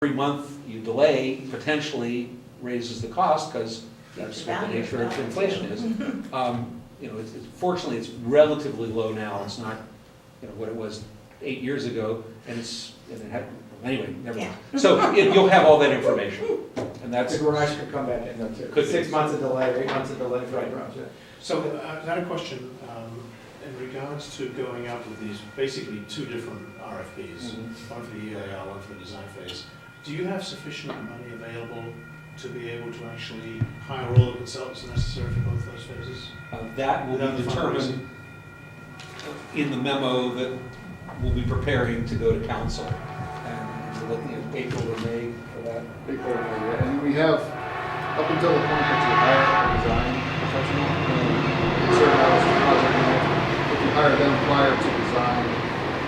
every month you delay potentially raises the cost, because that's what the nature of inflation is. Fortunately, it's relatively low now. It's not, what it was 8 years ago, and anyway, never mind. So you'll have all that information, and that's. The garage could come back in though too. Could be. 6 months of delay, 8 months of delay for the Right. garage. Yeah. So I had a question in regards to going out with these, basically two different RFPs, one for the EIR, one for the design phase. Do you have sufficient money available to be able to actually hire all the consultants necessary for both those phases? That will Without be the determined in the memo that we'll be preparing to go to council. And we're looking at April or May for that. April, yeah. And we have, up until the point that you hire a design professional, certain hours of project management, if you hire them prior to design,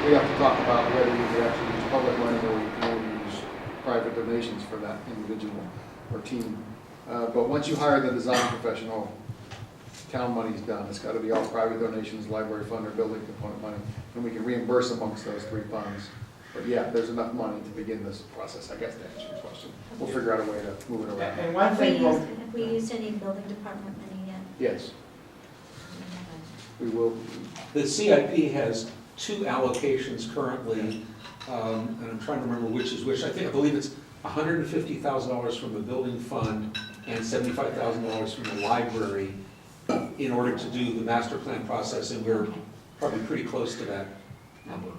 we have to talk about whether you could actually use public money or you can only use private donations for that individual or team. But once you hire the design professional, town money's done. It's got to be all private donations, library fund, or building component money, and we can reimburse amongst those three funds. But yeah, there's enough money to begin this process, I guess, to answer your question. We'll figure out a way to move it around. And one Have we thing, have we used any building department money yet? Yes, we will. The CIP has two allocations currently, and I'm trying to remember which is which. I believe it's $150,000 from the building fund and $75,000 from the library in order to do the master plan process, and we're probably pretty close to that number.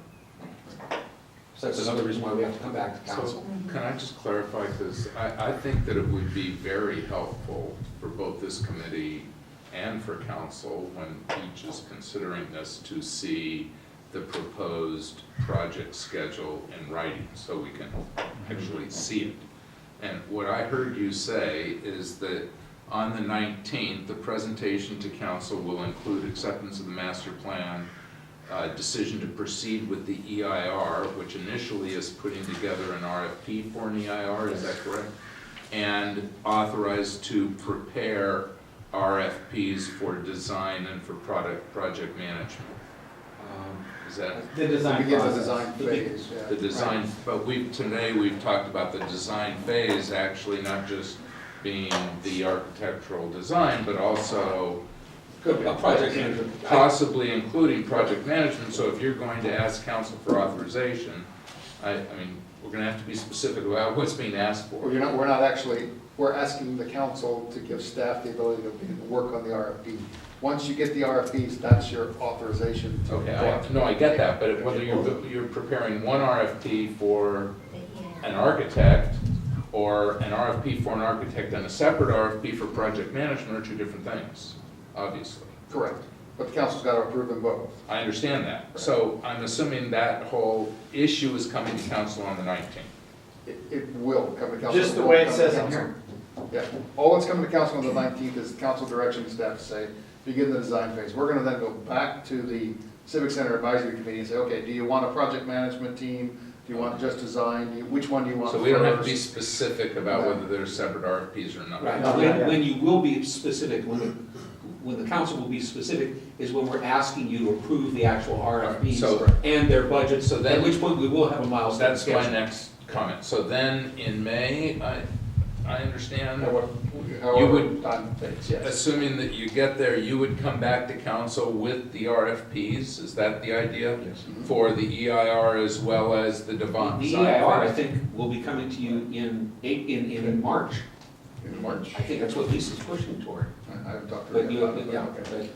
So that's another reason why we have to come back to council. So, can I just clarify, because I think that it would be very helpful for both this committee and for council, when each is considering this, to see the proposed project schedule in writing, so we can actually see it. And what I heard you say is that on the 19th, the presentation to council will include acceptance of the master plan, decision to proceed with the EIR, which initially is putting together an RFP for an EIR, is that correct? And authorized to prepare RFPs for design and for project management. Is that the design Begin the process. design phase, yeah. the design? But today we've talked about the design phase actually not just being the architectural design, but also Could be a project manager. possibly including project management. So if you're going to ask council for authorization, I mean, we're gonna have to be specific about what's being asked for. We're asking the council to give staff the ability to begin to work on the RFP. Once you get the RFPs, that's your authorization to. Okay, I get that, but whether you're preparing one RFP for an architect or an RFP for an architect and a separate RFP for project management are two different things, obviously. Correct, but the council's got to approve them both. I understand that. So I'm assuming that whole issue is coming to council on the 19th. It will come to council. Just the way it says in here. Yeah, all that's coming to council on the 19th is council direction to staff to say, begin the design phase. We're gonna then go back to the Civic Center Advisory Committee and say, okay, do you want a project management team? Do you want just design? Which one do you want So first? we don't have to be specific about whether there's separate RFPs or not. Right, No, when you will be specific, when the council will be specific, is when we're asking you to approve the actual RFPs So- and their budgets, So then- at which point we will have a milestone That's my schedule. next comment. So then in May, I understand, However, time takes, yes. assuming that you get there, you would come back to council with the RFPs, is that the idea? Yes. For the EIR as well as the design The phase? EIR, I think, will be coming to you in March. In March. I think that's what Lisa's pushing toward. I haven't talked to her But yet you, about it, but yeah, okay.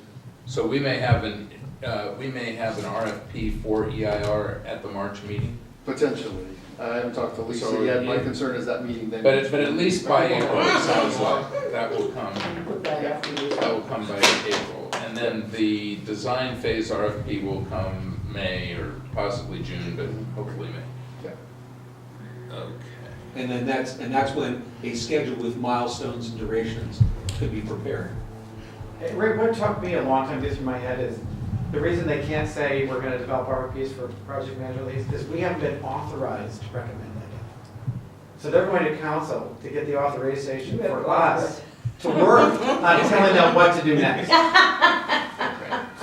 So we may have an RFP for EIR at the March meeting? Potentially. I haven't talked to Lisa So, yet. My yeah. concern is that meeting then. But at least by April, it sounds like that will come. That will come by April. And then the design phase RFP will come May or possibly June, but hopefully May. Yeah. Okay. And then that's when a schedule with milestones and durations could be prepared. Hey, Rick, what took me a long time to get through my head is, the reason they can't say we're gonna develop RFPs for project manager leads is we haven't been authorized to recommend that yet. So they're going to council to get the authorization for us to work on telling them what to do next.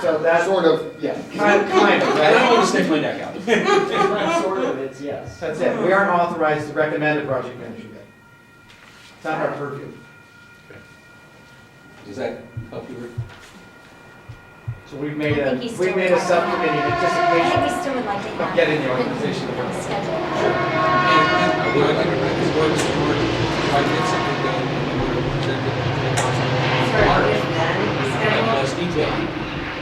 So that's Sort of, yeah. kind of, I don't right? want to stick my neck out. It's not sort of, it's yes. That's it. We aren't authorized to recommend a project manager yet. It's not our purview. Does that help you, Rick? So we've made I a, think he's still we've made a talking. subcommittee in I think anticipation we still would like to of have. getting the organization to work. Schedule. And I would like to bring this board to work, if I get something done, in order to present it to the council. Less detail.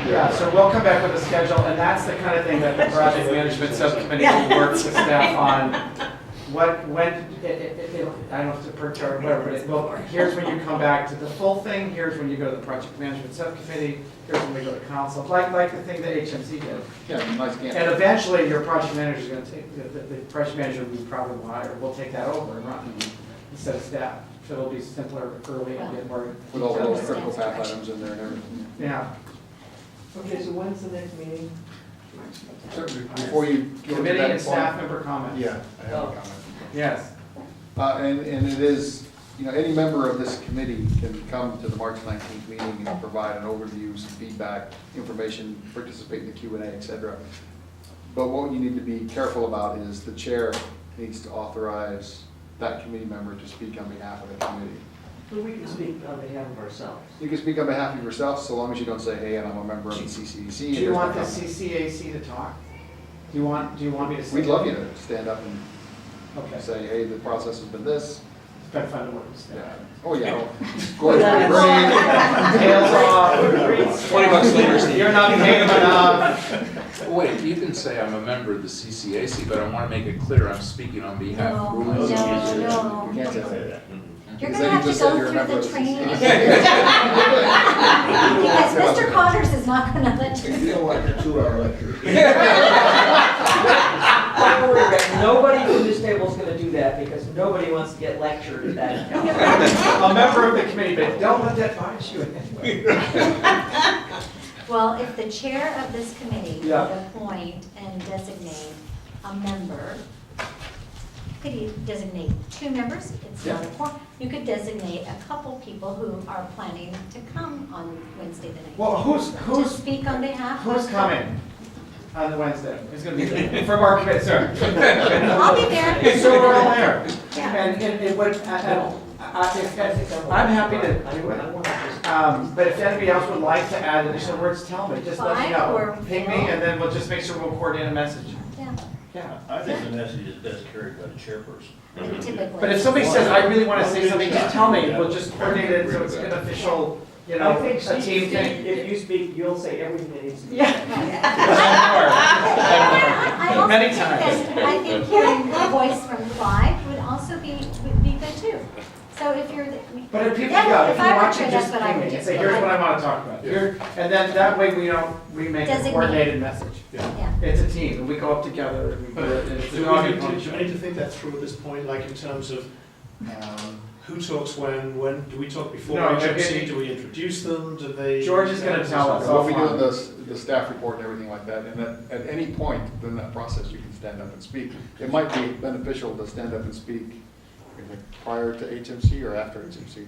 Yeah, so we'll come back with a schedule, and that's the kind of thing that the project management subcommittee will work with staff on. What, when, I don't know if it's a per chart or whatever, but well, here's when you come back to the full thing, here's when you go to the project management subcommittee, here's when we go to council, like the thing that HMC did. Yeah, nice can. And eventually, your project manager's gonna take, the project manager we probably will hire, will take that over and run instead of staff. So it'll be simpler, early, and get more. With all those critical path items in there and everything. Yeah. Okay, so when's the next meeting? So before you go to Committee that and staff point. member comments. Yeah, I have a comment. Yes. And it is, you know, any member of this committee can come to the March 19th meeting and provide an overview, some feedback, information, participate in the Q&A, et cetera. But what you need to be careful about is the chair needs to authorize that committee member to speak on behalf of the committee. Well, we can speak on behalf of ourselves. You can speak on behalf of yourself, so long as you don't say, hey, and I'm a member of the CCAC. Do you want the CCAC to talk? Do you want me to say? We'd love you to stand up and Okay. say, hey, the process has been this. It's been fun to work with staff. Yeah. Oh, yeah. Gordon's brain. Tails off. $20 later, Steve. You're not paying enough. Wait, you can say I'm a member of the CCAC, but I want to make it clear I'm speaking on behalf of. No, no, no. You can't say that. You're Because gonna then have you to just said go you're a through member the of the training. CCAC. Because Mr. Connors is not gonna let you. You don't like the 2-hour lecture. Don't worry, Rick, nobody from this table is gonna do that because nobody wants to get lectured at that council. A member of the committee, but don't let that bias you in any way. Well, if the chair of this committee would Yeah. appoint and designate a member, could you designate 2 members? It's not a quorum. You could designate a couple people who are planning to come on Wednesday the 19th. Well, To who's speak on behalf of. who's coming on the Wednesday? Who's gonna be there? From our committee, sir. I'll be there. So we're all there. Yeah. And it would, I'm happy to do I it. want to just, But if anybody else would like to add additional words, tell me, just let me 5 know. or Ping me, and then we'll just make sure we'll coordinate a message. Yeah, Yeah. I think the message is best carried by the chairperson. typically. But if somebody says, I really want to say something, just tell me, we'll just coordinate it so it's an official, you know, I think a team thing. if you speak, you'll say everything that needs to be. Yeah. I also Many think times. that- I think hearing a voice from Clive would also be good too. So if you're. But if people, Yeah, yeah, if you I were want to, chair, just that's what I ping would me do. and say, here's what I want to talk about. Here, and then that way we make a Designate. coordinated message. Yeah. It's a team, and we go up together, and we But do it, and it's a do dog we and need pony to, do we need to think that through at this point, like in terms of who talks when, do we talk before No, HMC, do we introduce them, do they? George is gonna tell us. What we do in the staff report and everything like that, and at any point in that process, you can stand up and speak. It might be beneficial to stand up and speak prior to HMC or after HMC.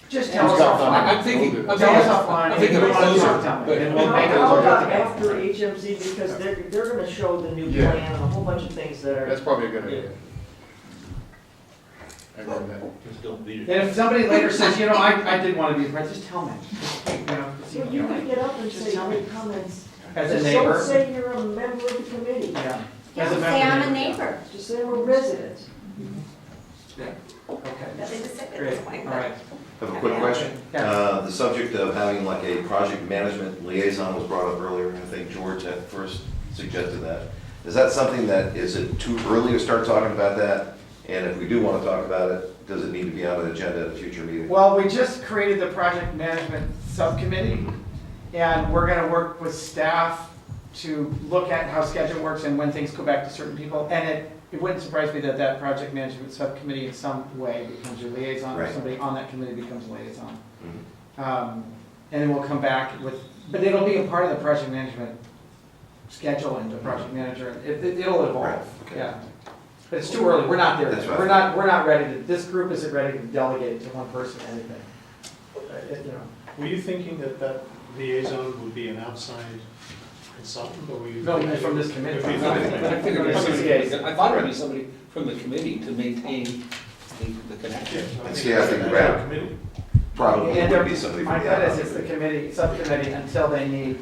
Just tell us Who's got offline. that? I'm thinking, We'll do I'm that. Tell us thinking, offline, I'm if thinking you of a want to closer, talk, tell me, but- and we'll make it How about work. after HMC, because they're gonna show the new Yeah. plan and a whole bunch of things that That's are. probably a good idea. I agree with that. Just don't beat it. And if somebody later says, you know, I did want to be a part, just tell me. Just, you know, just, So you can get up and Just say tell me. your comments. as a Just neighbor. don't say you're a member of the committee. Yeah. Yeah, As a say I'm a member. neighbor. Just say I'm a resident. Okay, That is a great, all right. I have a quick question. Yeah. The subject of having like a project management liaison was brought up earlier. I think George had first suggested that. Is that something that, is it too early to start talking about that? And if we do want to talk about it, does it need to be on an agenda at a future meeting? Well, we just created the project management subcommittee, and we're gonna work with staff to look at how schedule works and when things go back to certain people. And it wouldn't surprise me that that project management subcommittee in some way becomes your liaison, or Right. somebody on that committee becomes a liaison. Mhm. And then we'll come back with, but it'll be a part of the project management schedule and the project manager, it'll Right, evolve, okay. yeah. But it's too early, we're not there That's yet. right. We're not ready to, this group isn't ready to delegate to one person anything. You know. Were you thinking that liaison would be an outside consultant, or were you? No, from this committee. It'd be But from the I committee. figured it'd be somebody- CCAC. I thought it would be somebody from the committee to maintain the connection. And see, I think Brad- Committee. Probably And would be somebody my from gut that. is it's the committee, subcommittee, until they need,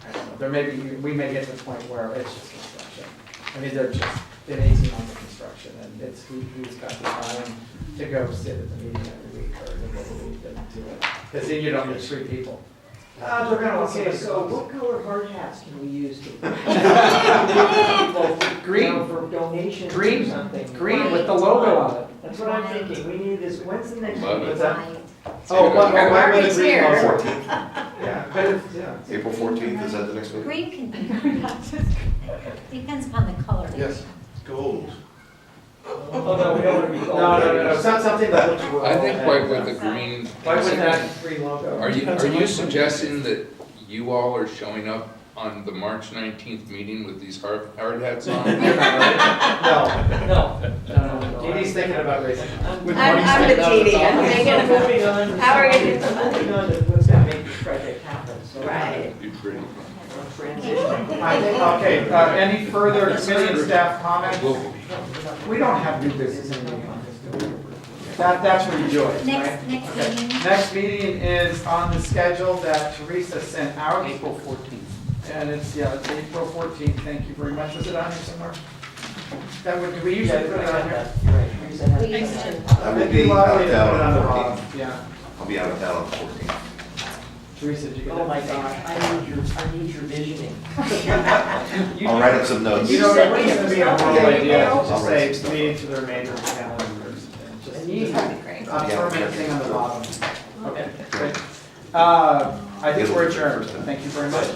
I don't know, there may be, we may get to the point where it's just construction. I mean, they're just in 18 months of construction, and it's, who's got the time to go sit at the meeting every week, or the other week, and do it. Because then you don't get 3 people. They're gonna want Okay, somebody so close. what color hard hats can we use to? Green. You know, for donations or Green. something? Green with the logo on it. That's what I'm thinking, we need this, when's the next Love meeting? What's that? Right. Oh, why would the Marty's green here. logo? 14th, Yeah, but it's, yeah. April 14th, is that the next meeting? Green can be, depends upon the color. Yes. Gold. Oh, no, we don't want to be gold. No, something that looks rural. I think white with and, the green. White with that green logo. Are you suggesting that you all are showing up on the March 19th meeting with these hard hats on? No, No. Dee Dee's thinking about raising. I'm I'm with Judy, I'm thinking about, moving on. how are we gonna do I'm moving on to what's gonna make this project happen, so. Right. Be pretty. I'm transitioning. I think, okay, any further committee and staff comments? Well, We don't have new business in the office, do we? That's where you do it, right? next Okay. meeting, Next meeting is on the schedule that Teresa sent out. April 14th. And it's, yeah, it's April 14th, thank you very much. Was it on here somewhere? That would, do we usually put it on here? You're right, we used to have We that. used to. I will It'd be be lovely to out put it on the of town on bottom. the 14th. Yeah. I'll be out of town on the 14th. Teresa, did you get that? Oh my gosh, I need your visioning. I'll write up some notes. You know, it wouldn't be a horrible idea to I'll just write say, some stuff meeting up. to the remainder of the calendar. And you, I'm fermenting on the bottom. Okay, great. I think we're adjourned. Thank you very much.